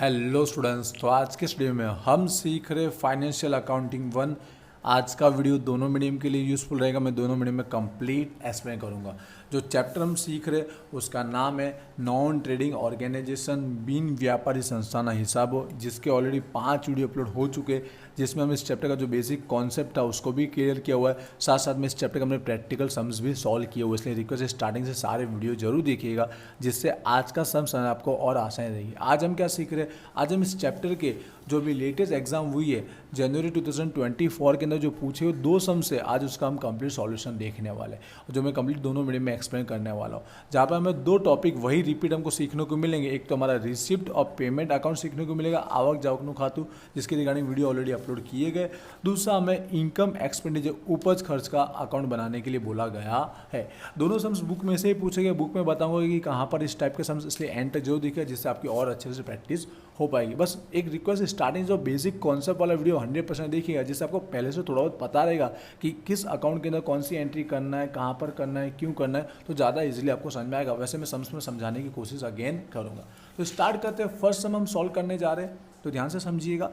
Hello students, तो आज के स्टूडियो में हम सीख रहे फाइनेंशियल अकाउंटिंग 1। आज का वीडियो दोनों मीडियम के लिए यूज़फुल रहेगा। मैं दोनों मीडियम में कंप्लीट एक्सप्लेन करूंगा। जो चैप्टर हम सीख रहे उसका नाम है नॉन ट्रेडिंग ऑर्गेनाइजेशन, बिन व्यापारी संस्थान हिसाबो, जिसके ऑलरेडी 5 वीडियो अपलोड हो चुके, जिसमें हम इस चैप्टर का जो बेसिक कॉन्सेप्ट था उसको भी क्लियर किया हुआ है। साथ साथ में इस चैप्टर का हमने प्रैक्टिकल सम्स भी सॉल्व किए हुए, इसलिए रिक्वेस्ट स्टार्टिंग से सारे वीडियो जरूर देखिएगा, जिससे आज का सम्स आपको और आसानी रहेगी। आज हम क्या सीख रहे हैं? आज हम इस चैप्टर के जो भी लेटेस्ट एग्जाम हुई है जनवरी 2024 के अंदर जो पूछे हुए 2 सम से, आज उसका हम कंप्लीट सॉल्यूशन देखने वाले हैं, जो मैं कंप्लीट दोनों मीडियम में एक्सप्लेन करने वाला हूँ। जहाँ पर हमें 2 टॉपिक वही रिपीट हमको सीखने को मिलेंगे। एक तो हमारा रिसिप्ट और पेमेंट अकाउंट सीखने को मिलेगा, आवक जावक खातू, जिसके रिगार्डिंग वीडियो ऑलरेडी अपलोड किए गए। दूसरा हमें इनकम एक्सपेंडिचर, उपज खर्च का अकाउंट बनाने के लिए बोला गया है। दोनों सम्स बुक में से ही पूछे गए। बुक में बताऊंगा कि कहाँ पर इस टाइप के सम्स, इसलिए एंड तक जरूर दिखे, जिससे आपकी और अच्छे से प्रैक्टिस हो पाएगी। बस एक रिक्वेस्ट, स्टार्टिंग जो बेसिक कॉन्सेप्ट वाला वीडियो 100% देखिएगा, जिससे आपको पहले से थोड़ा बहुत पता रहेगा कि किस अकाउंट के अंदर कौन सी एंट्री करना है, कहाँ पर करना है, क्यों करना है, तो ज़्यादा इजीली आपको समझ में आएगा। वैसे मैं सम्स में समझाने की कोशिश अगेन करूँगा। तो स्टार्ट करते हैं। फर्स्ट सम हम सॉल्व करने जा रहे हैं, तो ध्यान से समझिएगा।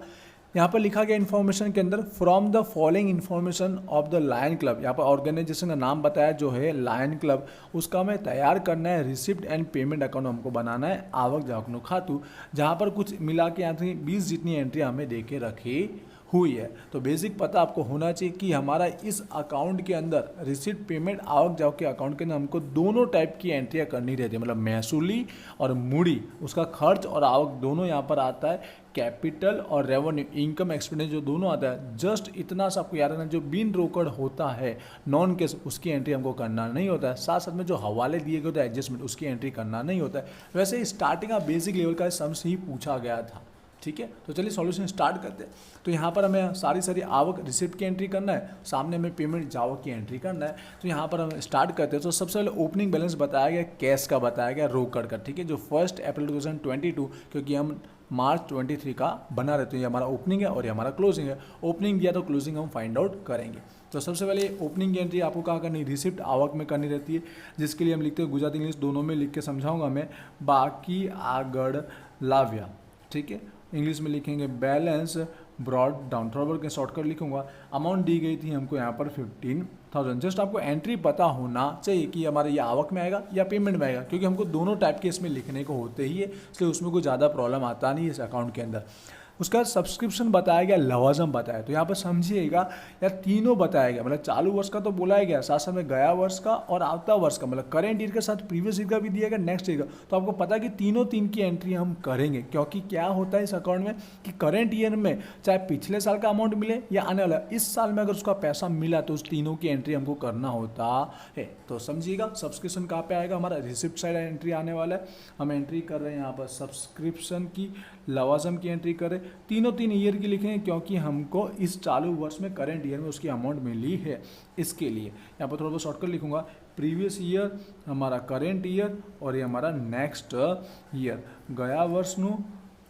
यहाँ पर लिखा गया इन्फॉर्मेशन के अंदर, from the following information of the lion club, यहाँ पर ऑर्गेनाइजेशन का नाम बताया जो है लायन क्लब, उसका हमें तैयार करना है रिसिप्ट एंड पेमेंट अकाउंट हमको बनाना है, आवक जावक खातू, जहाँ पर कुछ मिला के यहाँ 20 जितनी एंट्री हमें दे के रखी हुई है। तो बेसिक पता आपको होना चाहिए कि हमारा इस अकाउंट के अंदर रिसिप्ट, पेमेंट, आवक जावक के अकाउंट के अंदर हमको दोनों टाइप की एंट्रियाँ करनी रहती है, मतलब महसूली और मूड़ी, उसका खर्च और आवक दोनों यहाँ पर आता है। कैपिटल और रेवेन्यू, इनकम एक्सपेंडिचर जो दोनों आता है। जस्ट इतना सा आपको याद रखना, जो बिन रोकड़ होता है नॉन कैश, उसकी एंट्री हमको करना नहीं होता है। साथ साथ में जो हवाले दिए गए होते हैं एडजस्टमेंट, उसकी एंट्री करना नहीं होता है। वैसे स्टार्टिंग का बेसिक लेवल का सम्स ही पूछा गया था। ठीक है, तो चलिए सॉल्यूशन स्टार्ट करते हैं। तो यहाँ पर हमें सारी आवक रिसिप्ट की एंट्री करना है, सामने हमें पेमेंट जावक की एंट्री करना है। तो यहाँ पर हम स्टार्ट करते हैं। तो सबसे पहले ओपनिंग बैलेंस बताया गया, कैश का बताया गया, रोकड़ का। ठीक है, जो 1 अप्रैल 2022, क्योंकि हम मार्च 23 का बना रहे, तो ये हमारा ओपनिंग है और ये हमारा क्लोजिंग है। ओपनिंग दिया तो क्लोजिंग हम फाइंड आउट करेंगे। तो सबसे पहले ओपनिंग की एंट्री आपको कहाँ करनी, रिसिप्ट आवक में करनी रहती है, जिसके लिए हम लिखते हैं, गुजराती इंग्लिश दोनों में लिख के समझाऊंगा मैं, बाकी आगड़ लाव्या। ठीक है, इंग्लिश में लिखेंगे बैलेंस ब्रॉड डाउन, थोड़ा बहुत शॉर्टकट लिखूंगा। अमाउंट दी गई थी हमको यहाँ पर 15,000। जस्ट आपको एंट्री पता होना चाहिए कि हमारा ये आवक में आएगा या पेमेंट में आएगा, क्योंकि हमको दोनों टाइप के इसमें लिखने को होते ही है, इसलिए उसमें कोई ज़्यादा प्रॉब्लम आता नहीं है इस अकाउंट के अंदर। उसका सब्सक्रिप्शन बताया गया, लवाजम बताया, तो यहाँ पर समझिएगा यार तीनों बताया गया, मतलब चालू वर्ष का तो बोला गया, साथ साथ में गया वर्ष का और आवता वर्ष का, मतलब करेंट ईयर के साथ प्रीवियस ईयर का भी दिया गया, नेक्स्ट ईयर का। तो आपको पता है कि तीनों की एंट्री हम करेंगे, क्योंकि क्या होता है इस अकाउंट में कि करेंट ईयर में चाहे पिछले साल का अमाउंट मिले या आने वाला, इस साल में अगर उसका पैसा मिला तो उस तीनों की एंट्री हमको करना होता है। तो समझिएगा सब्सक्रिप्शन कहाँ पे आएगा, हमारा रिसिप्ट साइड एंट्री आने वाला है। हम एंट्री कर रहे हैं यहाँ पर सब्सक्रिप्शन की, लवाजम की एंट्री करें, तीनों ईयर की लिखेंगे, क्योंकि हमको इस चालू वर्ष में करंट ईयर में उसकी अमाउंट मिली है। इसके लिए यहाँ पर थोड़ा बहुत शॉर्टकट लिखूंगा, प्रीवियस ईयर, हमारा करंट ईयर और ये हमारा नेक्स्ट ईयर, गया वर्षનું,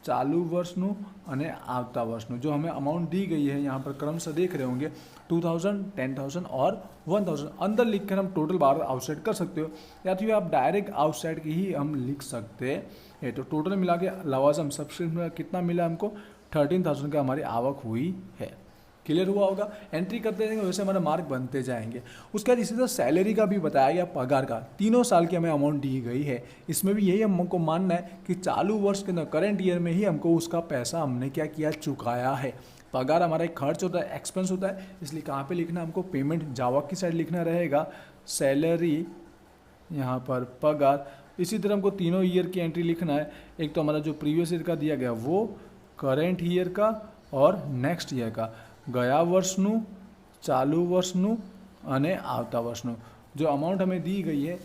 चालू वर्षનું અને આવતા વર્ષનું। जो हमें अमाउंट दी गई है यहाँ पर क्रम से देख रहे होंगे 2000, 10,000 और 1000 अंदर लिख कर हम टोटल बार आउटसाइड कर सकते हो, या तो आप डायरेक्ट आउटसाइड की ही हम लिख सकते हैं। तो टोटल मिला के लवाजम सब्सक्रिप्शन में कितना मिला हमको, 13,000 का हमारी आवक हुई है। क्लियर हुआ होगा। एंट्री करते जाएंगे वैसे हमारे मार्क बनते जाएंगे। उसके बाद इसी तरह सैलरी का भी बताया गया, पगार का 3 साल की हमें अमाउंट दी गई है। इसमें भी यही हमको मानना है कि चालू वर्ष के अंदर करंट ईयर में ही हमको उसका पैसा हमने क्या किया, चुकाया है। पगार हमारा एक खर्च होता है, एक्सपेंस होता है, इसलिए कहाँ पे लिखना हमको, पेमेंट जावक की साइड लिखना रहेगा, सैलरी यहाँ पर पगार। इसी तरह हमको तीनों ईयर की एंट्री लिखना है। एक तो हमारा जो प्रीवियस ईयर का दिया गया वो, करंट ईयर का और नेक्स्ट ईयर का, गया वर्षનું, चालू वर्षનું અને આવતા વર્ષનું। जो अमाउंट हमें दी गई है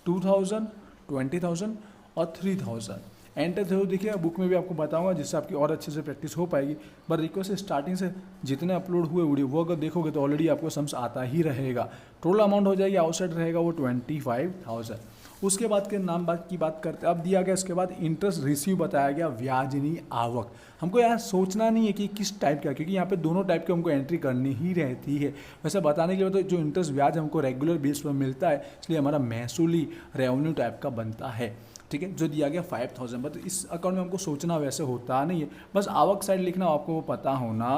2,000, 20,000 और 3,000। एंटर जरूर देखिएगा, बुक में भी आपको बताऊंगा, जिससे आपकी और अच्छे से प्रैक्टिस हो पाएगी। बट रिक्वेस्ट स्टार्टिंग से जितने अपलोड हुए वीडियो वो अगर देखोगे तो ऑलरेडी आपको सम्स आता ही रहेगा। टोटल अमाउंट हो जाएगी, आउटसाइड रहेगा वो 25,000। उसके बाद के नाम बात की बात करते हैं। अब दिया गया इसके बाद इंटरेस्ट रिसीव बताया गया, व्याजनी आवक। हमको यहाँ सोचना नहीं है कि किस टाइप का, क्योंकि यहाँ पे दोनों टाइप के हमको एंट्री करनी ही रहती है। वैसे बताने के लिए तो जो इंटरेस्ट ब्याज हमको रेगुलर बेस पर मिलता है, इसलिए हमारा महसूली रेवेन्यू टाइप का बनता है। ठीक है, जो दिया गया 5000। बट इस अकाउंट में हमको सोचना वैसे होता नहीं है, बस आवक साइड लिखना आपको वो पता होना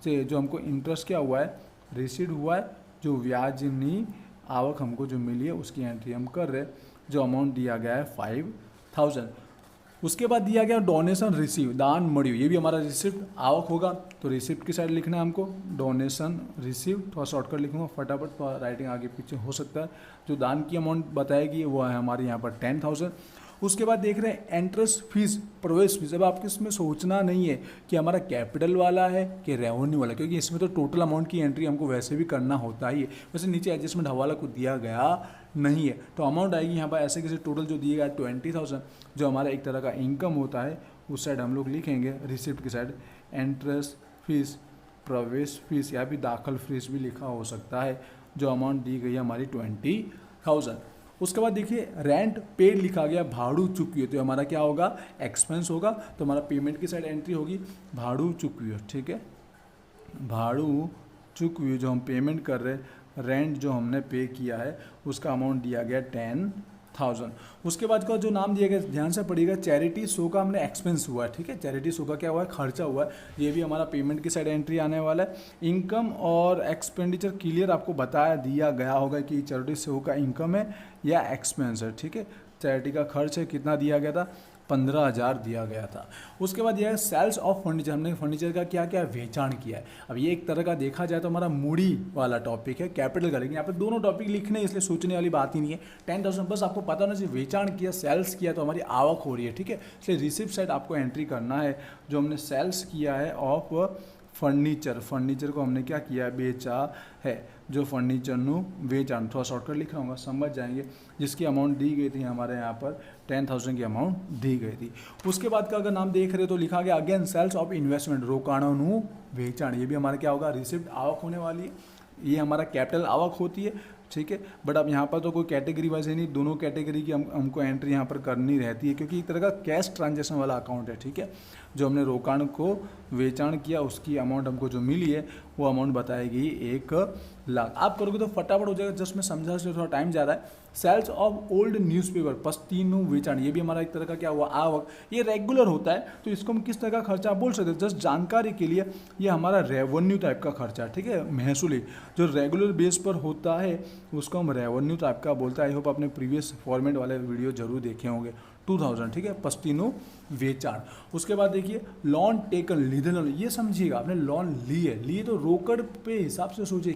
चाहिए। जो हमको इंटरेस्ट क्या हुआ है, रिसीव हुआ है, जो व्याजनी आवक हमको जो मिली है उसकी एंट्री हम कर रहे हैं। जो अमाउंट दिया गया है 5000। उसके बाद दिया गया डोनेशन रिसीव, दान मड़ियो, ये भी हमारा रिसिप्ट आवक होगा, तो रिसिप्ट की साइड लिखना है हमको, डोनेशन रिसीव। थोड़ा शॉर्टकट लिखूंगा फटाफट, थोड़ा राइटिंग आगे पीछे हो सकता है। जो दान की अमाउंट बताएगी वो है हमारे यहाँ पर 10000। उसके बाद देख रहे हैं एंट्रेंस फीस, प्रवेश फीस। अब आपको इसमें सोचना नहीं है कि हमारा कैपिटल वाला है कि रेवेन्यू वाला, क्योंकि इसमें तो टोटल अमाउंट की एंट्री हमको वैसे भी करना होता ही है। वैसे नीचे एडजस्टमेंट हवाला को दिया गया नहीं है, तो अमाउंट आएगी यहाँ पर ऐसे कैसे, टोटल जो दिएगा 20000, जो हमारा एक तरह का इनकम होता है उस साइड हम लोग लिखेंगे रिसिप्ट की साइड, एंट्रेंस फीस, प्रवेश फीस या भी दाखिल फीस भी लिखा हो सकता है। जो अमाउंट दी गई है हमारी 20000। उसके बाद देखिए रेंट पेड लिखा गया, भाड़ू चुकी है, तो हमारा क्या होगा, एक्सपेंस होगा, तो हमारा पेमेंट की साइड एंट्री होगी भाड़ू चुकी है। ठीक है, भाड़ू चुकी जो हम पेमेंट कर रहे हैं, रेंट जो हमने पे किया है उसका अमाउंट दिया गया 10000। उसके बाद का जो नाम दिया गया ध्यान से पढ़िएगा, चैरिटी शो का हमने एक्सपेंस हुआ है। ठीक है, चैरिटी शो का क्या हुआ है, खर्चा हुआ है, ये भी हमारा पेमेंट की साइड एंट्री आने वाला है। इनकम और एक्सपेंडिचर क्लियर आपको बताया दिया गया होगा कि चैरिटी शो का इनकम है या एक्सपेंस है। ठीक है, चैरिटी का खर्च है, कितना दिया गया था, 15000 दिया गया था। उसके बाद यह है सेल्स ऑफ फर्नीचर, हमने फर्नीचर का क्या क्या वेचाण किया है। अब ये एक तरह का देखा जाए तो हमारा मूडी वाला टॉपिक है, कैपिटल का, लेकिन यहाँ पे दोनों टॉपिक लिखने इसलिए सोचने वाली बात ही नहीं है। 10000 बस आपको पता होना चाहिए, वेचाण किया, सेल्स किया तो हमारी आवक हो रही है। ठीक है, इसलिए रिसिप्ट साइड आपको एंट्री करना है। जो हमने सेल्स किया है ऑफ फर्नीचर, फर्नीचर को हमने क्या किया है, बेचा है। जो फर्नीचर नु वेचाण, थोड़ा शॉर्टकट लिख रहा हूँ, समझ जाएंगे। जिसकी अमाउंट दी गई थी हमारे यहाँ पर 10000 की अमाउंट दी गई थी। उसके बाद का अगर नाम देख रहे हो तो लिखा गया अगेन सेल्स ऑफ इन्वेस्टमेंट, रोकाणों नु वेचाण, ये भी हमारा क्या होगा, रिसिप्ट आवक होने वाली है। ये हमारा कैपिटल आवक होती है। ठीक है, बट अब यहाँ पर तो कोई कैटेगरी वाइज है नहीं, दोनों कैटेगरी की हमको एंट्री यहाँ पर करनी रहती है, क्योंकि एक तरह का कैश ट्रांजैक्शन वाला अकाउंट है। ठीक है, जो हमने रोकाण को वेचाण किया उसकी अमाउंट हमको जो मिली है वो अमाउंट बताएगी 1,00,000। आप करोगे तो फटाफट हो जाएगा, जस्ट मैं समझा से थोड़ा टाइम ज़्यादा है। सेल्स ऑफ ओल्ड न्यूज़पेपर, पस्तीनु वेचाण, ये भी हमारा एक तरह का क्या हुआ, आवक। ये रेगुलर होता है, तो इसको हम किस तरह का खर्चा बोल सकते हैं, जस्ट जानकारी के लिए। ये हमारा रेवेन्यू टाइप का खर्चा है। ठीक है, महसूली जो रेगुलर बेस पर होता है उसको हम रेवेन्यू टाइप का बोलते हैं। आई होप आपने प्रीवियस फॉर्मेट वाले वीडियो जरूर देखे होंगे। 2000, ठीक है, पस्तीनो वेचाण। उसके बाद देखिए लोन टेकन, लीधे लोन, ये समझिएगा आपने लोन लिए तो रोकड़ पे हिसाब से सोचिए,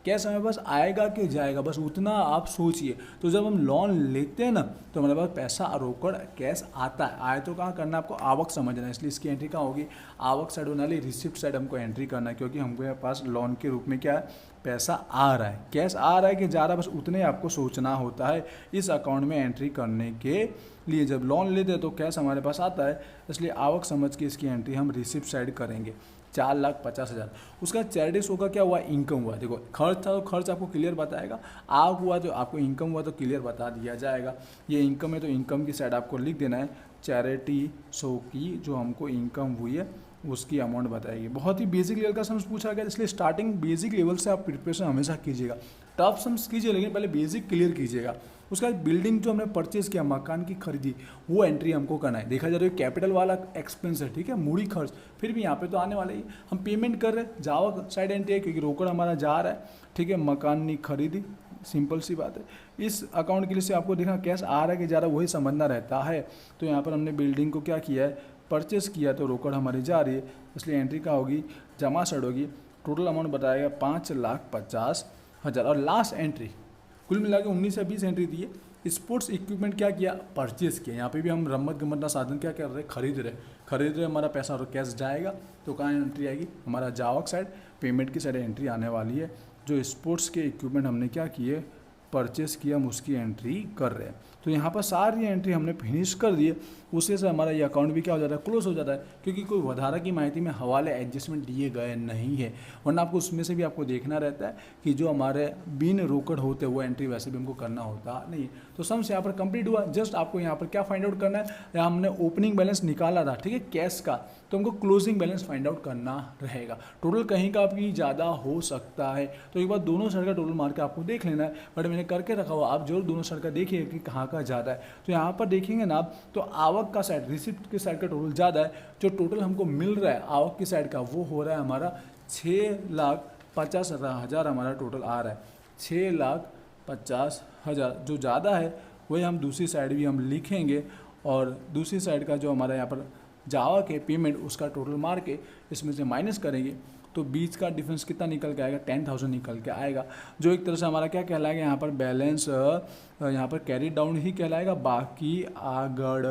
कैश हमें पास आएगा कि जाएगा, बस उतना आप सोचिए। तो जब हम लोन लेते हैं ना तो हमारे पास पैसा रोकड़ कैश आता है, आए तो कहाँ करना है आपको, आवक समझना है। इसलिए इसकी एंट्री कहाँ होगी, आवक साइड होने वाली, रिसिप्ट साइड हमको एंट्री करना है, क्योंकि हमको यहाँ पास लोन के रूप में क्या है, पैसा आ रहा है, कैश आ रहा है कि जा रहा है, बस उतने आपको सोचना होता है इस अकाउंट में एंट्री करने के लिए। जब लोन लेते हैं तो कैश हमारे पास आता है, इसलिए आवक समझ के इसकी एंट्री हम रिसिप्ट साइड करेंगे। 4,50,000। उसका चैरिटी शो का क्या हुआ, इनकम हुआ। देखो खर्च था तो खर्च आपको क्लियर बताएगा, आवक हुआ तो आपको इनकम हुआ तो क्लियर बता दिया जाएगा। ये इनकम है तो इनकम की साइड आपको लिख देना है, चैरिटी शो की जो हमको इनकम हुई है उसकी अमाउंट बताएगी। बहुत ही बेसिक लेवल का सम्स पूछा गया, इसलिए स्टार्टिंग बेसिक लेवल से आप प्रिपरेशन हमेशा कीजिएगा। टफ सम्स कीजिए लेकिन पहले बेसिक क्लियर कीजिएगा। उसका बिल्डिंग जो हमने परचेज किया, मकान की खरीदी, वो एंट्री हमको करना है। देखा जाए तो कैपिटल वाला एक्सपेंस है, ठीक है, मूड़ी खर्च, फिर भी यहाँ पे तो आने वाला ही। हम पेमेंट कर रहे हैं, जावा साइड एंट्री है क्योंकि रोकड़ हमारा जा रहा है, ठीक है, मकान की खरीदी, सिंपल सी बात है। इस अकाउंट के लिए से आपको देखना कैश आ रहा है कि जा रहा है, वही समझना रहता है। तो यहाँ पर हमने बिल्डिंग को क्या किया है, परचेस किया, तो रोकड़ हमारी जा रही है, इसलिए एंट्री क्या होगी, जमा साइड होगी। टोटल अमाउंट बताएगा 5,50,000। और लास्ट एंट्री कुल मिला के 19 से 20 एंट्री दी है। स्पोर्ट्स इक्विपमेंट क्या किया, परचेस किया। यहाँ पे भी हम रम्मत गम्मत का साधन क्या कर रहे हैं, खरीद रहे, हमारा पैसा और कैश जाएगा तो कहाँ एंट्री आएगी, हमारा जावक साइड, पेमेंट की साइड एंट्री आने वाली है। जो स्पोर्ट्स के इक्विपमेंट हमने क्या किए, परचेस किया, हम उसकी एंट्री कर रहे हैं। तो यहाँ पर सारी एंट्री हमने फिनिश कर दी है, उससे से हमारा ये अकाउंट भी क्या हो जाता है, क्लोज हो जाता है, क्योंकि कोई वधारा की माहिती में हवाले एडजस्टमेंट दिए गए नहीं है। वरना आपको उसमें से भी आपको देखना रहता है कि जो हमारे बिन रोकड़ होते हैं वो एंट्री वैसे भी हमको करना होता नहीं है। तो सम्स यहाँ पर कंप्लीट हुआ। जस्ट आपको यहाँ पर क्या फाइंड आउट करना है, हमने ओपनिंग बैलेंस निकाला था, ठीक है, कैश का, तो हमको क्लोजिंग बैलेंस फाइंड आउट करना रहेगा। टोटल कहीं का आपकी ज़्यादा हो सकता है, तो एक बार दोनों साइड का टोटल मार के आपको देख लेना है। बट मैंने करके रखा हुआ, आप जरूर दोनों साइड का देखिए कि कहाँ का का ज़्यादा है। तो यहाँ पर देखेंगे ना आप, तो आवक का साइड, रिसिप्ट के साइड का टोटल ज़्यादा है। जो टोटल हमको मिल रहा है आवक की साइड का वो हो रहा है हमारा 6,50,000 हमारा टोटल आ रहा है। 6,50,000 जो ज़्यादा है वही हम दूसरी साइड भी हम लिखेंगे, और दूसरी साइड का जो हमारा यहाँ पर जावा के पेमेंट उसका टोटल मार के इसमें से माइनस करेंगे तो बीच का डिफरेंस कितना निकल के आएगा, 10,000 निकल के आएगा, जो एक तरह से हमारा क्या कहलाएगा यहाँ पर बैलेंस यहाँ पर कैरी डाउन ही कहलाएगा, बाकी आगड़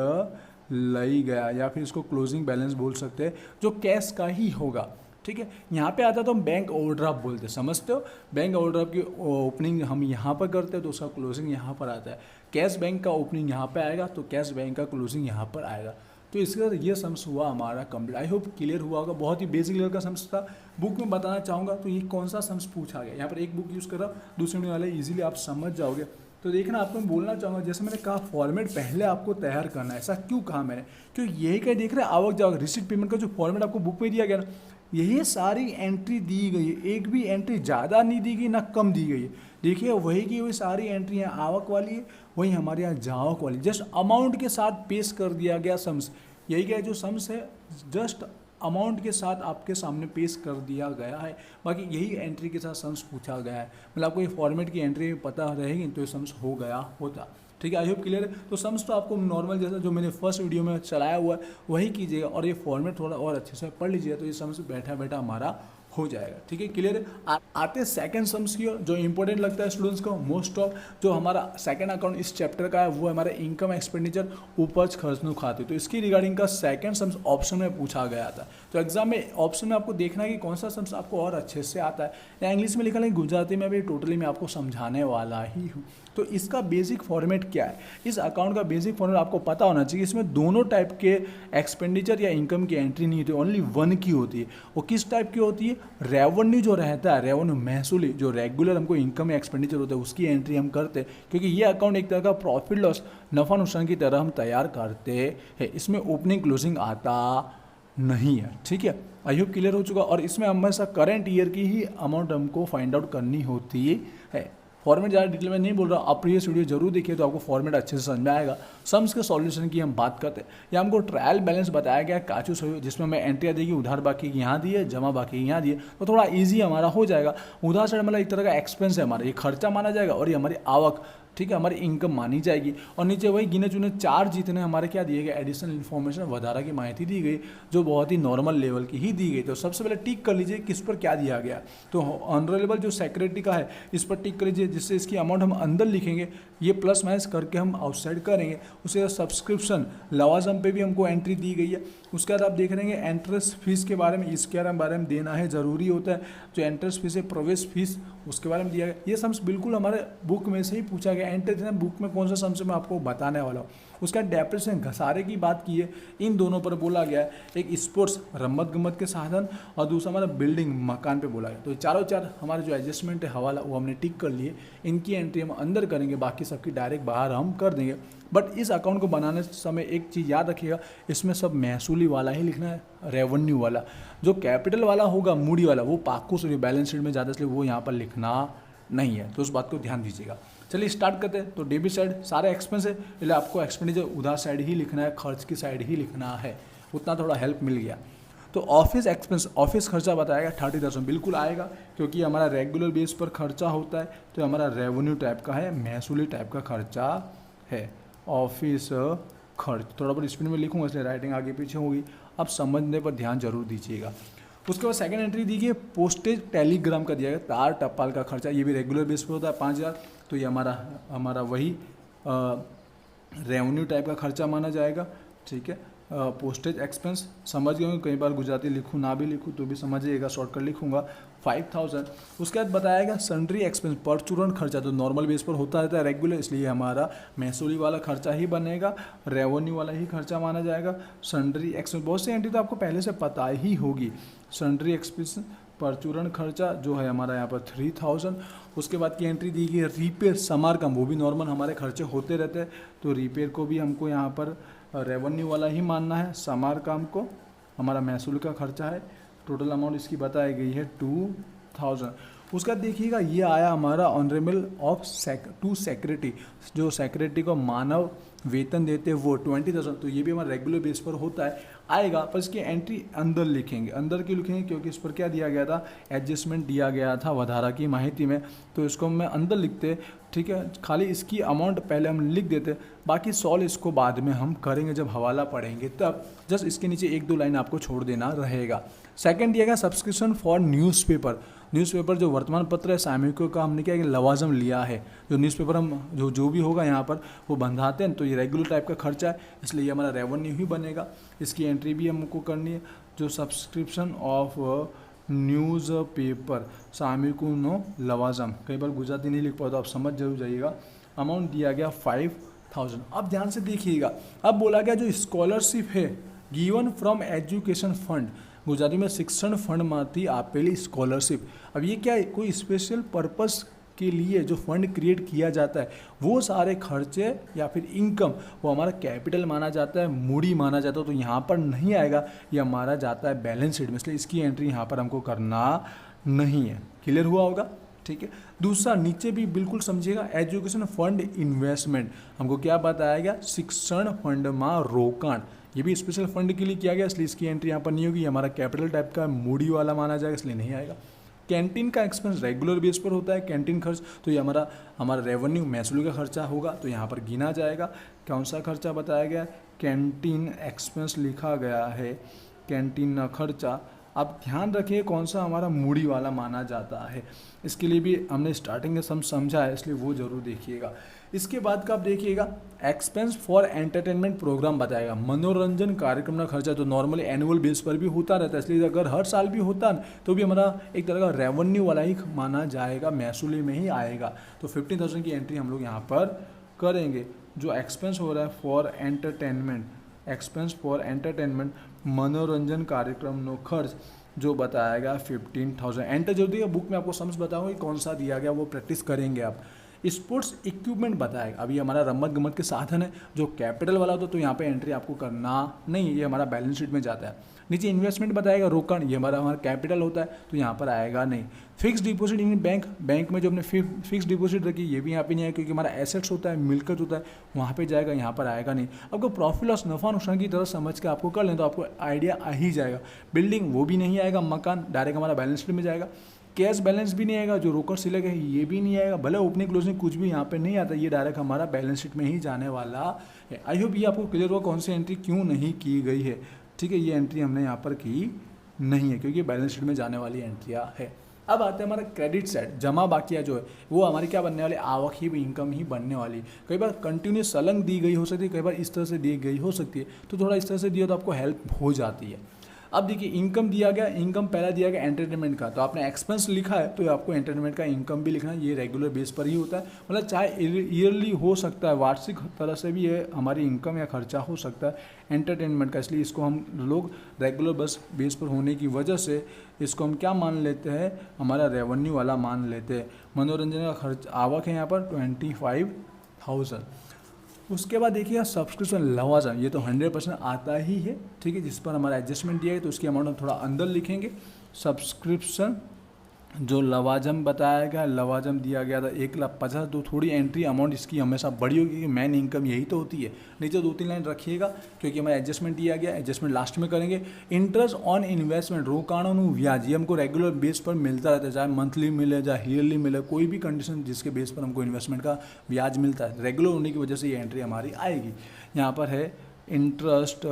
लई गया, या फिर इसको क्लोजिंग बैलेंस बोल सकते हैं, जो कैश का ही होगा। ठीक है, यहाँ पे आता तो हम बैंक ओवरड्राफ्ट बोलते हैं, समझते हो। बैंक ओवरड्राफ्ट की ओपनिंग हम यहाँ पर करते हैं तो उसका क्लोजिंग यहाँ पर आता है। कैश बैंक का ओपनिंग यहाँ पे आएगा तो कैश बैंक का क्लोजिंग यहाँ पर आएगा। तो इसका ये सम्स हुआ हमारा कंप्लीट। आई होप क्लियर हुआ होगा, बहुत ही बेसिक लेवल का सम्स था। बुक में बताना चाहूँगा तो ये कौन सा सम्स पूछा गया, यहाँ पर एक बुक यूज़ करा, दूसरे वाले इजीली आप समझ जाओगे। तो देखना, आपको मैं बोलना चाहूँगा, जैसे मैंने कहा फॉर्मेट पहले आपको तैयार करना है। ऐसा क्यों कहा मैंने, क्योंकि यही क्या देख रहे हैं आवक जावक रिसीट पेमेंट का जो फॉर्मेट आपको बुक में दिया गया ना, यही सारी एंट्री दी गई है, एक भी एंट्री ज़्यादा नहीं दी गई ना कम दी गई है। देखिए वही की वही सारी एंट्री यहाँ आवक वाली है, वही हमारे यहाँ जावक वाली, जस्ट अमाउंट के साथ पेश कर दिया गया सम्स। यही क्या है, जो सम्स है जस्ट अमाउंट के साथ आपके सामने पेश कर दिया गया है, बाकी यही एंट्री के साथ सम्स पूछा गया है। मतलब आपको ये फॉर्मेट की एंट्री पता रहेगी तो ये सम्स हो गया होता। ठीक है, आई होप क्लियर है। तो सम्स तो आपको नॉर्मल जैसा जो मैंने फर्स्ट वीडियो में चलाया हुआ है वही कीजिएगा, और ये फॉर्मेट थोड़ा और अच्छे से पढ़ लीजिएगा तो ये सम्स बैठा बैठा हमारा हो जाएगा। ठीक है, क्लियर है। आते सेकंड सम्स की ओर, जो इंपॉर्टेंट लगता है स्टूडेंट्स को मोस्ट ऑफ, जो हमारा सेकंड अकाउंट इस चैप्टर का है वो हमारा इनकम एक्सपेंडिचर उपज खर्च खाते। तो इसकी रिगार्डिंग का सेकंड सम्स ऑप्शन में पूछा गया था। तो एग्जाम में ऑप्शन में आपको देखना है कि कौन सा सम्स आपको और अच्छे से आता है, या इंग्लिश में लिखा है, गुजराती में भी टोटली मैं आपको समझाने वाला ही हूँ। तो इसका बेसिक फॉर्मेट क्या है, इस अकाउंट का बेसिक फॉर्मेट आपको पता होना चाहिए। इसमें दोनों टाइप के एक्सपेंडिचर या इनकम की एंट्री नहीं होती, ओनली वन की होती है। वो किस टाइप की होती है, रेवेन्यू जो रहता है, रेवेन्यू महसूली, जो रेगुलर हमको इनकम या एक्सपेंडिचर होता है उसकी एंट्री हम करते हैं, क्योंकि ये अकाउंट एक तरह का प्रॉफिट लॉस नफा नुकसान की तरह हम तैयार करते हैं। इसमें ओपनिंग क्लोजिंग आता नहीं है। ठीक है, आई होप क्लियर हो चुका। और इसमें हमेशा करंट ईयर की ही अमाउंट हमको फाइंड आउट करनी होती है। फॉर्मेट ज़्यादा डिटेल में नहीं बोल रहा, आप प्रीवियस वीडियो जरूर देखिए तो आपको फॉर्मेट अच्छे से समझ में आएगा। सम्स के सॉल्यूशन की हम बात करते हैं। या हमको ट्रायल बैलेंस बताया गया काचू सही, जिसमें हमें एंट्रियाँ देगी, उधार बाकी यहाँ दिए, जमा बाकी यहाँ दिए, तो थोड़ा ईजी हमारा हो जाएगा। उधार साइड मतलब एक तरह का एक्सपेंस है हमारा, ये खर्चा माना जाएगा, और ये हमारी आवक, ठीक है, हमारी इनकम मानी जाएगी। और नीचे वही गिने चुने चार जितने हमारे क्या दिए गए, एडिशनल इन्फॉर्मेशन वधारा की माहिती दी गई, जो बहुत ही नॉर्मल लेवल की ही दी गई। तो सबसे पहले टिक कर लीजिए किस पर क्या दिया गया। तो ऑनरेबल जो सेक्रेटरी का है इस पर टिक कर लीजिए, जिससे इसकी अमाउंट हम अंदर लिखेंगे, ये प्लस माइनस करके हम आउटसाइड करेंगे। उसके सब्सक्रिप्शन लवाजम पे भी हमको एंट्री दी गई है। उसके बाद आप देख रहे हैं एंट्रेंस फीस के बारे में, इसके बारे में देना है ज़रूरी होता है। जो एंट्रेंस फीस है, प्रवेश फीस, उसके बारे में दिया गया। ये सम्स बिल्कुल हमारे बुक में से ही पूछा गया। एंट्रेंस बुक में कौन सा सम्स मैं आपको बताने वाला हूँ। उसका डेप्रिसिएशन घसारे की बात की है, इन दोनों पर बोला गया है। एक स्पोर्ट्स रम्मत गम्मत के साधन, और दूसरा हमारा बिल्डिंग मकान पे बोला गया। तो चारों चार हमारे जो एडजस्टमेंट है हवाला वो हमने टिक कर लिए। इनकी एंट्री हम अंदर करेंगे, बाकी सबकी डायरेक्ट बाहर हम कर देंगे। बट इस अकाउंट को बनाने समय एक चीज़ याद रखिएगा, इसमें सब महसूली वाला ही लिखना है, रेवेन्यू वाला। जो कैपिटल वाला होगा, मूडी वाला, वो पाकू से बैलेंस शीट में ज़्यादा, इसलिए वो यहाँ पर लिखना नहीं है। तो उस बात को ध्यान दीजिएगा। चलिए स्टार्ट करते हैं। तो डेबिट साइड सारे एक्सपेंस है, इसलिए आपको एक्सपेंडिचर उधार साइड ही लिखना है, खर्च की साइड ही लिखना है। उतना थोड़ा हेल्प मिल गया। तो ऑफिस एक्सपेंस, ऑफिस खर्चा बताएगा 30,000 बिल्कुल आएगा, क्योंकि हमारा रेगुलर बेस पर खर्चा होता है। तो हमारा रेवेन्यू टाइप का है, महसूली टाइप का खर्चा है। ऑफिस खर्च थोड़ा बहुत स्पीड में लिखूंगा, इसलिए राइटिंग आगे पीछे होगी, आप समझने पर ध्यान जरूर दीजिएगा। उसके बाद सेकंड एंट्री दी गई पोस्टेज टेलीग्राम का दिया गया, तार टपाल का खर्चा, ये भी रेगुलर बेस पे होता है 5,000। तो ये हमारा वही रेवेन्यू टाइप का खर्चा माना जाएगा। ठीक है, पोस्टेज एक्सपेंस समझ गए, कई बार गुजराती लिखूँ ना भी लिखूँ तो भी समझिएगा, शॉर्टकट लिखूँगा 5,000। उसके बाद बताएगा सन्ड्री एक्सपेंस, परचूरण खर्चा, तो नॉर्मल बेस पर होता रहता है रेगुलर, इसलिए हमारा महसूली वाला खर्चा ही बनेगा, रेवेन्यू वाला ही खर्चा माना जाएगा। सन्ड्री एक्सपेंस बहुत सी एंट्री तो आपको पहले से पता ही होगी। सन्ड्री एक्सपेंस, परचूरण खर्चा जो है हमारा यहाँ पर 3,000। उसके बाद की एंट्री दी गई है रिपेयर समारकम, वो भी नॉर्मल हमारे खर्चे होते रहते हैं, तो रिपेयर को भी हमको यहाँ पर रेवेन्यू वाला ही मानना है। समारकम को हमारा महसूल का खर्चा है। टोटल अमाउंट इसकी बताई गई है 2,000। उसका देखिएगा ये आया हमारा ऑनरेबल ऑफ टू सेक्रेटरी, जो सेक्रेटरी को मानव वेतन देते हैं वो 20,000, तो ये भी हमारा रेगुलर बेस पर होता है आएगा। पर इसकी एंट्री अंदर लिखेंगे, अंदर क्यों लिखेंगे, क्योंकि इस पर क्या दिया गया था, एडजस्टमेंट दिया गया था वधारा की माहिती में, तो इसको मैं अंदर लिखते, ठीक है। खाली इसकी अमाउंट पहले हम लिख देते, बाकी सॉल्व इसको बाद में हम करेंगे जब हवाला पढ़ेंगे तब। जस्ट इसके नीचे 1-2 लाइन आपको छोड़ देना रहेगा। सेकंड दिया गया सब्सक्रिप्शन फॉर न्यूज़पेपर। न्यूज़पेपर जो वर्तमान पत्र है सामयिकों का हमने क्या लवाजम लिया है, जो न्यूज़पेपर हम जो भी होगा यहाँ पर वो बंधाते हैं, तो ये रेगुलर टाइप का खर्चा है, इसलिए ये हमारा रेवेन्यू ही बनेगा। इसकी एंट्री भी हमको करनी है, जो सब्सक्रिप्शन ऑफ न्यूज़ पेपर सामयिकों नो लवाजम, कई बार गुजराती नहीं लिख पाता तो आप समझ जरूर जाइएगा। अमाउंट दिया गया 5,000। अब ध्यान से देखिएगा, अब बोला गया जो स्कॉलरशिप है given from education fund, Gujarati में शिक्षण फंड मांती आपेली स्कॉलरशिप। अब ये क्या है, कोई स्पेशल पर्पस के लिए जो फंड क्रिएट किया जाता है, वो सारे खर्चे या फिर इनकम वो हमारा कैपिटल माना जाता है, मूडी माना जाता है, तो यहाँ पर नहीं आएगा, ये हमारा जाता है बैलेंस शीट में, इसलिए इसकी एंट्री यहाँ पर हमको करना नहीं है। क्लियर हुआ होगा, ठीक है। दूसरा नीचे भी बिल्कुल समझिएगा, एजुकेशन फंड इन्वेस्टमेंट, हमको क्या बताया गया, शिक्षण फंड में रोकाण, ये भी स्पेशल फंड के लिए किया गया, इसलिए इसकी एंट्री यहाँ पर नहीं होगी, हमारा कैपिटल टाइप का मूडी वाला माना जाएगा, इसलिए नहीं आएगा। कैंटीन का एक्सपेंस रेगुलर बेस पर होता है, कैंटीन खर्च, तो ये हमारा रेवेन्यू महसूल का खर्चा होगा, तो यहाँ पर गिना जाएगा। कौन सा खर्चा बताया गया, कैंटीन एक्सपेंस लिखा गया है, कैंटीन खर्चा। आप ध्यान रखिए कौन सा हमारा मूडी वाला माना जाता है, इसके लिए भी हमने स्टार्टिंग में समझा है, इसलिए वो जरूर देखिएगा। इसके बाद का आप देखिएगा एक्सपेंस फॉर एंटरटेनमेंट प्रोग्राम बताएगा, मनोरंजन कार्यक्रम का खर्चा, जो नॉर्मली एनुअल बेस पर भी होता रहता है, इसलिए अगर हर साल भी होता है तो भी हमारा एक तरह का रेवेन्यू वाला ही माना जाएगा, महसूली में ही आएगा। तो 15,000 की एंट्री हम लोग यहाँ पर करेंगे। जो एक्सपेंस हो रहा है for entertainment, expense for entertainment मनोरंजन कार्यक्रम नो खर्च, जो बताया गया 15,000। एंटर जो दिया बुक में आपको समझ बताऊंगा कि कौन सा दिया गया, वो प्रैक्टिस करेंगे आप। स्पोर्ट्स इक्विपमेंट बताएगा, अभी हमारा रमत गमत के साधन है, जो कैपिटल वाला होता है, तो यहाँ पे एंट्री आपको करना नहीं, ये हमारा बैलेंस शीट में जाता है। नीचे इन्वेस्टमेंट बताएगा, रोकड़, ये हमारा कैपिटल होता है, तो यहाँ पर आएगा नहीं। Fix deposit in bank, bank में जो हमने फिक्स डिपॉजिट रखी, ये भी यहाँ पे नहीं आएगा, क्योंकि हमारा एसेट्स होता है, मिलकत होता है, वहाँ पे जाएगा, यहाँ पर आएगा नहीं। आपको प्रॉफिट लॉस नफा नुकसान की तरह समझ के आपको कर लें तो आपको आइडिया आ ही जाएगा। बिल्डिंग वो भी नहीं आएगा, मकान डायरेक्ट हमारा बैलेंस शीट में जाएगा। कैश बैलेंस भी नहीं आएगा, जो रोकड़ सिलक है ये भी नहीं आएगा, भले ओपनिंग क्लोजिंग कुछ भी यहाँ पे नहीं आता, ये डायरेक्ट हमारा बैलेंस शीट में ही जाने वाला है। आई होप ये आपको क्लियर हुआ कौन सी एंट्री क्यों नहीं की गई है, ठीक है। ये एंट्री हमने यहाँ पर की नहीं है, क्योंकि बैलेंस शीट में जाने वाली एंट्रियाँ है। अब आते हैं हमारा क्रेडिट साइड, जमा बाकिया जो है वो हमारी क्या बनने वाली, आवक ही इनकम ही बनने वाली। कई बार कंटिन्यूस सलंग दी गई हो सकती है, कई बार इस तरह से दी गई हो सकती है, तो थोड़ा इस तरह से दिया तो आपको हेल्प हो जाती है। अब देखिए इनकम दिया गया, इनकम पहला दिया गया एंटरटेनमेंट का, तो आपने एक्सपेंस लिखा है तो आपको एंटरटेनमेंट का इनकम भी लिखना है, ये रेगुलर बेस पर ही होता है, मतलब चाहे ईयरली हो सकता है, वार्षिक तरह से भी ये हमारी इनकम या खर्चा हो सकता है एंटरटेनमेंट का, इसलिए इसको हम लोग रेगुलर बेस पर होने की वजह से इसको हम क्या मान लेते हैं, हमारा रेवेन्यू वाला मान लेते हैं। मनोरंजन का खर्च आवक है यहाँ पर 25,000। उसके बाद देखिए सब्सक्रिप्शन लवाजम, ये तो 100% आता ही है, ठीक है, जिस पर हमारा एडजस्टमेंट दिया है, तो उसकी अमाउंट हम थोड़ा अंदर लिखेंगे। सब्सक्रिप्शन जो लवाजम बताया गया, लवाजम दिया गया था 1,50,000, तो थोड़ी एंट्री अमाउंट इसकी हमेशा बड़ी होगी, क्योंकि मेन इनकम यही तो होती है। नीचे 2-3 लाइन रखिएगा, क्योंकि हमारा एडजस्टमेंट दिया गया, एडजस्टमेंट लास्ट में करेंगे। इंटरेस्ट ऑन इन्वेस्टमेंट, रोकाणों ब्याज, ये हमको रेगुलर बेस पर मिलता रहता है, चाहे मंथली मिले चाहे ईयरली मिले, कोई भी कंडीशन जिसके बेस पर हमको इन्वेस्टमेंट का ब्याज मिलता है, रेगुलर होने की वजह से ये एंट्री हमारी आएगी। यहाँ पर है इंटरेस्ट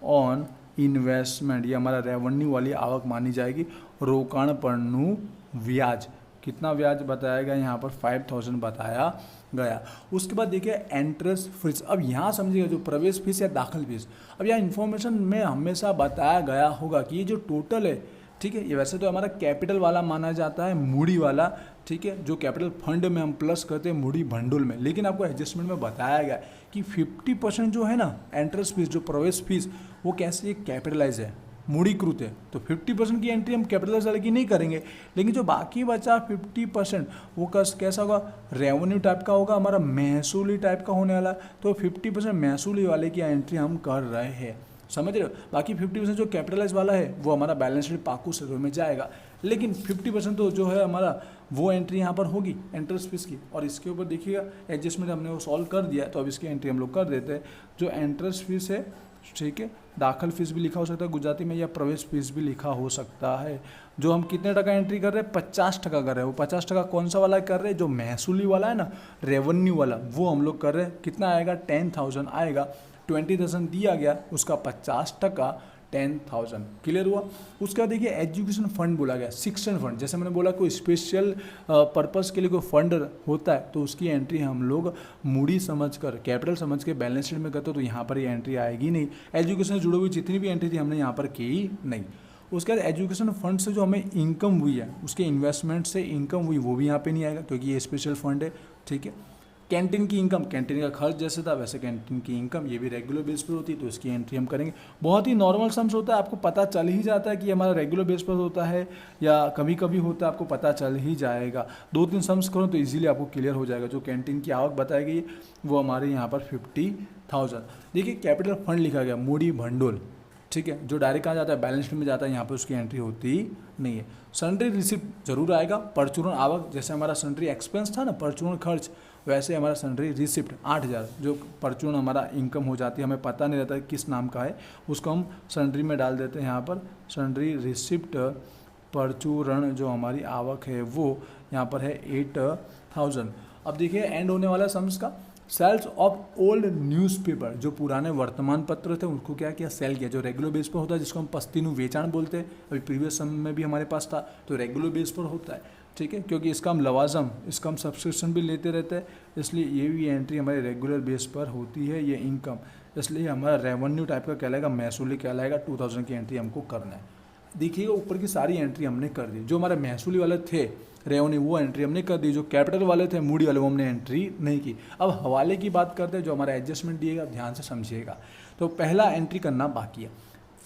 ऑन इन्वेस्टमेंट, ये हमारा रेवेन्यू वाली आवक मानी जाएगी। रोकाण परनु ब्याज, कितना ब्याज बताया गया यहाँ पर 5,000 बताया गया। उसके बाद देखिए एंट्रेंस फीस, अब यहाँ समझिएगा जो प्रवेश फीस या दाखिल फीस, अब यहाँ इन्फॉर्मेशन में हमेशा बताया गया होगा कि ये जो टोटल है, ठीक है, ये वैसे तो हमारा कैपिटल वाला माना जाता है, मूडी वाला, ठीक है, जो कैपिटल फंड में हम प्लस करते हैं मूडी भंडोल में, लेकिन आपको एडजस्टमेंट में बताया गया कि 50% जो है ना एंट्रेंस फीस, जो प्रवेश फीस, वो कैसे कैपिटलाइज है, मूड़ीकृत है, तो 50% की एंट्री हम कैपिटलाइज वाले की नहीं करेंगे, लेकिन जो बाकी बचा 50% वो कैसा होगा, रेवेन्यू टाइप का होगा, हमारा महसूली टाइप का होने वाला, तो 50% महसूली वाले की एंट्री हम कर रहे हैं। समझ रहे हो। बाकी 50% जो कैपिटलाइज वाला है वो हमारा बैलेंस शीट पाकू से रो में जाएगा, लेकिन 50% तो जो है हमारा वो एंट्री यहाँ पर होगी इंटरेस्ट फीस की। और इसके ऊपर देखिएगा एडजस्टमेंट हमने वो सॉल्व कर दिया, तो अब इसकी एंट्री हम लोग कर देते हैं। जो इंटरेस्ट फीस है, ठीक है, दाखिल फीस भी लिखा हो सकता है गुजराती में, या प्रवेश फीस भी लिखा हो सकता है। जो हम कितने टका एंट्री कर रहे हैं, 50% कर रहे हैं। वो 50% कौन सा वाला कर रहे हैं, जो महसूली वाला है ना, रेवेन्यू वाला, वो हम लोग कर रहे हैं। कितना आएगा, 10,000 आएगा। 20,000 दिया गया, उसका 50%, 10,000। क्लियर हुआ। उसके बाद देखिए एजुकेशन फंड बोला गया, शिक्षण फंड। जैसे मैंने बोला कोई स्पेशल पर्पस के लिए कोई फंड होता है तो उसकी एंट्री हम लोग मूडी समझकर, कैपिटल समझ के बैलेंस शीट में करते तो यहाँ पर ये एंट्री आएगी नहीं। एजुकेशन से जुड़ी हुई जितनी भी एंट्री थी हमने यहाँ पर की नहीं। उसके बाद एजुकेशन फंड से जो हमें इनकम हुई है, उसके इन्वेस्टमेंट से इनकम हुई, वो भी यहाँ पे नहीं आएगा क्योंकि ये स्पेशल फंड है, ठीक है। कैंटीन की इनकम, कैंटीन का खर्च जैसे था वैसे कैंटीन की इनकम, ये भी रेगुलर बेस पर होती है, तो इसकी एंट्री हम करेंगे। बहुत ही नॉर्मल सम्स होता है, आपको पता चल ही जाता है कि हमारा रेगुलर बेस पर होता है या कभी कभी होता है, आपको पता चल ही जाएगा। 2-3 सम्स करो तो इजीली आपको क्लियर हो जाएगा। जो कैंटीन की आवक बताई गई वो हमारे यहाँ पर 50,000। देखिए कैपिटल फंड लिखा गया, मूडी भंडोल, ठीक है, जो डायरेक्ट कहाँ जाता है, बैलेंस शीट में जाता है, यहाँ पर उसकी एंट्री होती नहीं है। सन्ड्री रिसिप्ट जरूर आएगा। परचूरण आवक, जैसे हमारा सन्ड्री एक्सपेंस था ना, परचूरण खर्च, वैसे हमारा सन्ड्री रिसिप्ट 8,000, जो परचूरण हमारा इनकम हो जाती है, हमें पता नहीं रहता किस नाम का है, उसको हम सन्ड्री में डाल देते हैं। यहाँ पर सन्ड्री रिसिप्ट परचूरण जो हमारी आवक है वो यहाँ पर है 8,000। अब देखिए एंड होने वाला सम्स का, सेल्स ऑफ ओल्ड न्यूज़पेपर, जो पुराने वर्तमान पत्र थे उनको क्या किया, सेल किया। जो रेगुलर बेस पर होता है जिसको हम पस्तीनु वेचाण बोलते हैं, अभी प्रीवियस सम में भी हमारे पास था, तो रेगुलर बेस पर होता है, ठीक है, क्योंकि इसका हम लवाजम, इसका हम सब्सक्रिप्शन भी लेते रहते हैं, इसलिए ये भी एंट्री हमारे रेगुलर बेस पर होती है, ये इनकम, इसलिए हमारा रेवेन्यू टाइप का कहलाएगा, महसूली कहलाएगा। 2,000 की एंट्री हमको करना है। देखिएगा ऊपर की सारी एंट्री हमने कर दी। जो हमारे महसूली वाले थे रेवेन्यू, वो एंट्री हमने कर दी। जो कैपिटल वाले थे, मूडी वाले, वो हमने एंट्री नहीं की। अब हवाले की बात करते हैं, जो हमारा एडजस्टमेंट दिएगा, ध्यान से समझिएगा। तो पहला एंट्री करना बाकी है,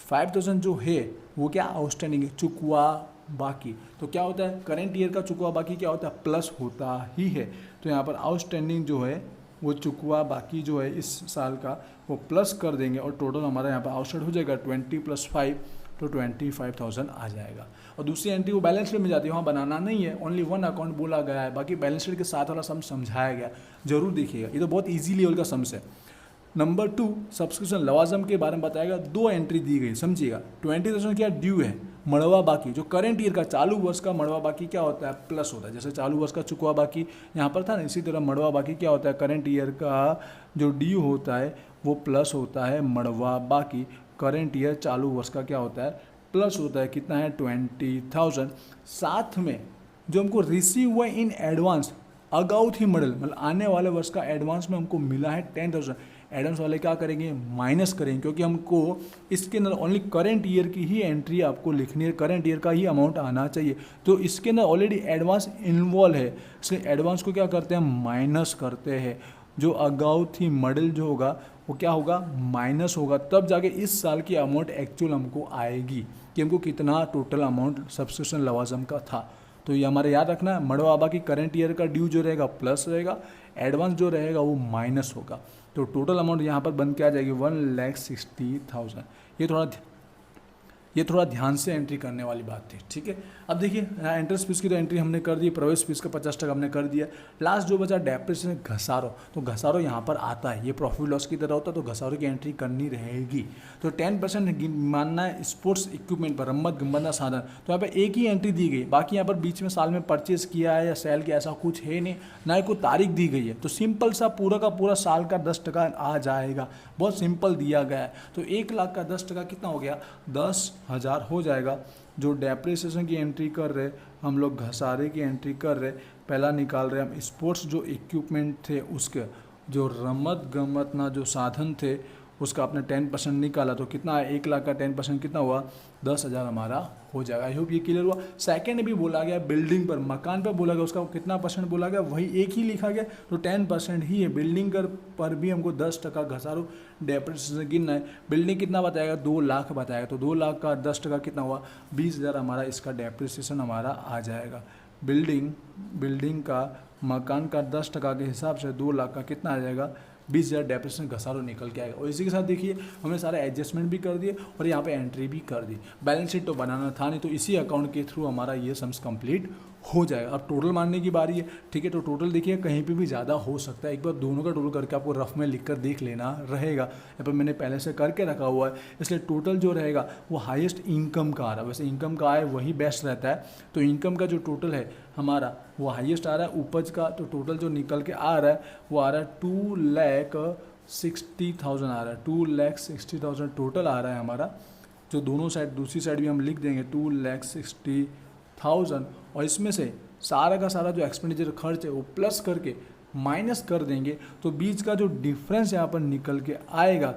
5,000 जो है वो क्या आउटस्टैंडिंग है, चुकवा बाकी। तो क्या होता है, करेंट ईयर का चुकवा बाकी क्या होता है, प्लस होता ही है। तो यहाँ पर आउटस्टैंडिंग जो है वो चुकवा बाकी जो है इस साल का, वो प्लस कर देंगे और टोटल हमारा यहाँ पर आउटस्टैंड हो जाएगा 20 + 5, तो 25,000 आ जाएगा। और दूसरी एंट्री वो बैलेंस शीट में जाती है, वहाँ बनाना नहीं है, ओनली वन अकाउंट बोला गया है, बाकी बैलेंस शीट के साथ वाला सम समझाया गया, जरूर देखिएगा, ये तो बहुत ईजी लेवल का सम्स है। नंबर 2 सब्सक्रिप्शन लवाजम के बारे में बताएगा, 2 एंट्री दी गई, समझिएगा। 20,000 क्या ड्यू है, मड़वा बाकी, जो करंट ईयर का चालू वर्ष का मड़वा बाकी क्या होता है, प्लस होता है। जैसे चालू वर्ष का चुकवा बाकी यहाँ पर था ना, इसी तरह मड़वा बाकी क्या होता है, करंट ईयर का जो ड्यू होता है वो प्लस होता है मड़वा बाकी। करंट ईयर चालू वर्ष का क्या होता है, प्लस होता है, कितना है 20,000। साथ में जो हमको रिसीव हुआ इन एडवांस अगाउ थी मॉडल, मतलब आने वाले वर्ष का एडवांस में हमको मिला है 10,000। एडवांस वाले क्या करेंगे, माइनस करेंगे, क्योंकि हमको इसके अंदर ओनली करंट ईयर की ही एंट्री आपको लिखनी है, करंट ईयर का ही अमाउंट आना चाहिए। तो इसके अंदर ऑलरेडी एडवांस इन्वॉल्व है, इसलिए एडवांस को क्या करते हैं, माइनस करते हैं। जो अगाउ थी मॉडल जो होगा वो क्या होगा, माइनस होगा, तब जाके इस साल की अमाउंट एक्चुअल हमको आएगी कि हमको कितना टोटल अमाउंट सब्सक्रिप्शन लवाजम का था। तो ये हमारे याद रखना है, मड़वा आबा की करंट ईयर का ड्यू जो रहेगा प्लस रहेगा, एडवांस जो रहेगा वो माइनस होगा। तो टोटल अमाउंट यहाँ पर बन के आ जाएगी 1,60,000। ये थोड़ा ध्यान से एंट्री करने वाली बात थी, ठीक है। अब देखिए इंटरेस्ट फीस की तो एंट्री हमने कर दी, प्रवेश फीस का 50% हमने कर दिया। लास्ट जो बचा डेप्रिसिएशन घसारो, तो घसारो यहाँ पर आता है, ये प्रॉफिट लॉस की तरह होता है, तो घसारो की एंट्री करनी रहेगी। तो 10% मानना है स्पोर्ट्स इक्विपमेंट पर, रम्मत गम्मत साधन, तो यहाँ पर एक ही एंट्री दी गई, बाकी यहाँ पर बीच में साल में परचेज किया है या सेल किया ऐसा कुछ है नहीं, ना ही कोई तारीख दी गई है। तो सिंपल सा पूरा का पूरा साल का 10% आ जाएगा, बहुत सिंपल दिया गया है। तो 1,00,000 का 10% कितना हो गया, 10,000 हो जाएगा। जो डेप्रिसिएशन की एंट्री कर रहे हम लोग, घसारे की एंट्री कर रहे, पहला निकाल रहे हम स्पोर्ट्स जो इक्विपमेंट थे उसके, जो रमत गमत ना जो साधन थे उसका आपने 10% निकाला, तो कितना है, 1,00,000 का 10% कितना हुआ, 10,000 हमारा हो जाएगा। आई होप ये क्लियर हुआ। सेकंड भी बोला गया बिल्डिंग पर, मकान पर बोला गया, उसका कितना % बोला गया, वही एक ही लिखा गया, तो 10% ही है। बिल्डिंग पर भी हमको 10% घसारो डेप्रिसिएशन गिनना है। बिल्डिंग कितना बताएगा, 2,00,000 बताएगा, तो 2,00,000 का 10% कितना हुआ, 20,000 हमारा इसका डेप्रिसिएशन हमारा आ जाएगा। बिल्डिंग का मकान का 10% के हिसाब से 2,00,000 का कितना आ जाएगा, 20,000 डेप्रिसिएशन घसारो निकल के आएगा। और इसी के साथ देखिए हमने सारे एडजस्टमेंट भी कर दिए और यहाँ पे एंट्री भी कर दी। बैलेंस शीट तो बनाना था नहीं, तो इसी अकाउंट के थ्रू हमारा ये सम्स कंप्लीट हो जाएगा। अब टोटल मानने की बारी है, ठीक है। तो टोटल देखिए कहीं पे भी ज़्यादा हो सकता है, एक बार दोनों का टोटल करके आपको रफ में लिख कर देख लेना रहेगा। यहाँ पर मैंने पहले से करके रखा हुआ है, इसलिए टोटल जो रहेगा वो हाईएस्ट इनकम का आ रहा है। वैसे इनकम का आए वही बेस्ट रहता है, तो इनकम का जो टोटल है हमारा वो हाईएस्ट आ रहा है। उपज का तो टोटल जो निकल के आ रहा है वो आ रहा है 2,60,000 आ रहा है, 2,60,000 टोटल आ रहा है हमारा। जो दोनों साइड, दूसरी साइड भी हम लिख देंगे 2,60,000, और इसमें से सारा का सारा जो एक्सपेंडिचर खर्च है वो प्लस करके माइनस कर देंगे, तो बीच का जो डिफरेंस यहाँ पर निकल के आएगा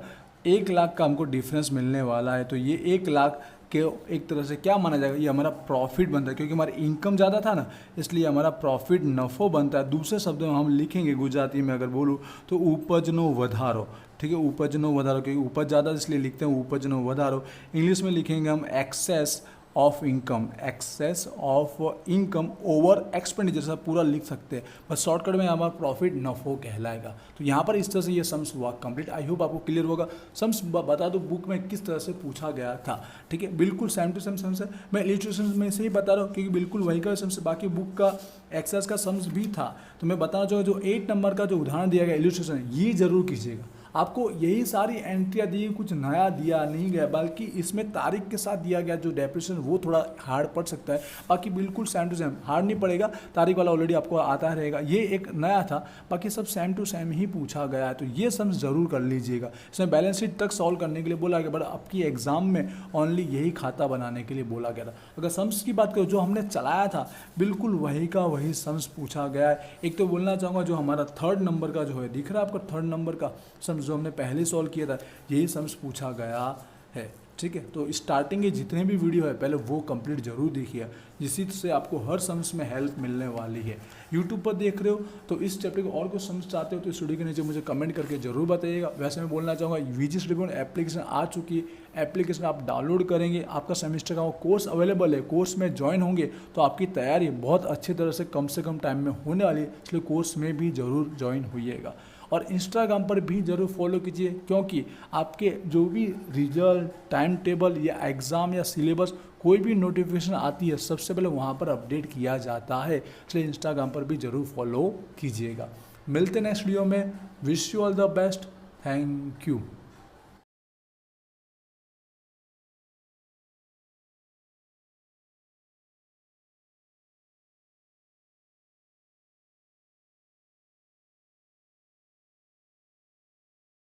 1 लाख का हमको डिफरेंस मिलने वाला है। तो ये 1 लाख के एक तरह से क्या माना जाएगा, ये हमारा प्रॉफिट बनता है, क्योंकि हमारी इनकम ज़्यादा था ना, इसलिए हमारा प्रॉफिट नफ़ो बनता है। दूसरे शब्दों में हम लिखेंगे गुजराती में अगर बोलूँ तो उपजनो वधारो, ठीक है, उपजनो वधारो, क्योंकि उपज ज़्यादा इसलिए लिखते हैं उपजनो वधारो। इंग्लिश में लिखेंगे हम excess of income, excess of income over expenditure, सब पूरा लिख सकते हैं, बस शॉर्टकट में हमारा प्रॉफिट नफो कहलाएगा। तो यहाँ पर इस तरह से ये सम्स हुआ कंप्लीट। आई होप आपको क्लियर होगा। सम्स बता दो बुक में किस तरह से पूछा गया था, ठीक है, बिल्कुल सेम टू सेम सम्स है। मैं इलस्ट्रेशन में से ही बता रहा हूँ क्योंकि बिल्कुल वही का सम्स, बाकी बुक का एक्सेस का सम्स भी था। तो मैं बताना चाहूँगा जो 8 नंबर का जो उदाहरण दिया गया इलस्ट्रेशन, ये जरूर कीजिएगा। आपको यही सारी एंट्रियाँ दी, कुछ नया दिया नहीं गया, बल्कि इसमें तारीख के साथ दिया गया जो डेप्रिसिएशन वो थोड़ा हार्ड पड़ सकता है, बाकी बिल्कुल सेम टू सेम, हार्ड नहीं पड़ेगा, तारीख वाला ऑलरेडी आपको आता रहेगा। ये एक नया था, बाकी सब सेम टू सेम ही पूछा गया है, तो ये सम्स जरूर कर लीजिएगा। इसमें बैलेंस शीट तक सॉल्व करने के लिए बोला गया, बट आपकी एग्जाम में ओनली यही खाता बनाने के लिए बोला गया था। अगर सम्स की बात करो जो हमने चलाया था, बिल्कुल वही का वही सम्स पूछा गया है। एक तो बोलना चाहूँगा जो हमारा 3rd नंबर का जो है, दिख रहा है आपको 3rd नंबर का सम्स जो हमने पहले सॉल्व किया था, यही सम्स पूछा गया है, ठीक है। तो स्टार्टिंग के जितने भी वीडियो है पहले वो कंप्लीट जरूर देखिए, जिससे से आपको हर सम्स में हेल्प मिलने वाली है। यूट्यूब पर देख रहे हो तो इस चैप्टर के और कुछ सम्स चाहते हो तो इस वीडियो के नीचे मुझे कमेंट करके जरूर बताइएगा। वैसे मैं बोलना चाहूँगा वीजी स्टडी एप्लीकेशन आ चुकी है, एप्लीकेशन आप डाउनलोड करेंगे, आपका सेमेस्टर का वो कोर्स अवेलेबल है, कोर्स में ज्वाइन होंगे तो आपकी तैयारी बहुत अच्छी तरह से कम टाइम में होने वाली है, इसलिए कोर्स में भी ज़रूर ज्वाइन होइएगा। और इंस्टाग्राम पर भी ज़रूर फॉलो कीजिए, क्योंकि आपके जो भी रिजल्ट, टाइम टेबल या एग्ज़ाम या सिलेबस कोई भी नोटिफिकेशन आती है सबसे पहले वहाँ पर अपडेट किया जाता है, इसलिए इंस्टाग्राम पर भी ज़रूर फॉलो कीजिएगा। मिलते हैं नेक्स्ट वीडियो में। Wish you all the best. Thank you.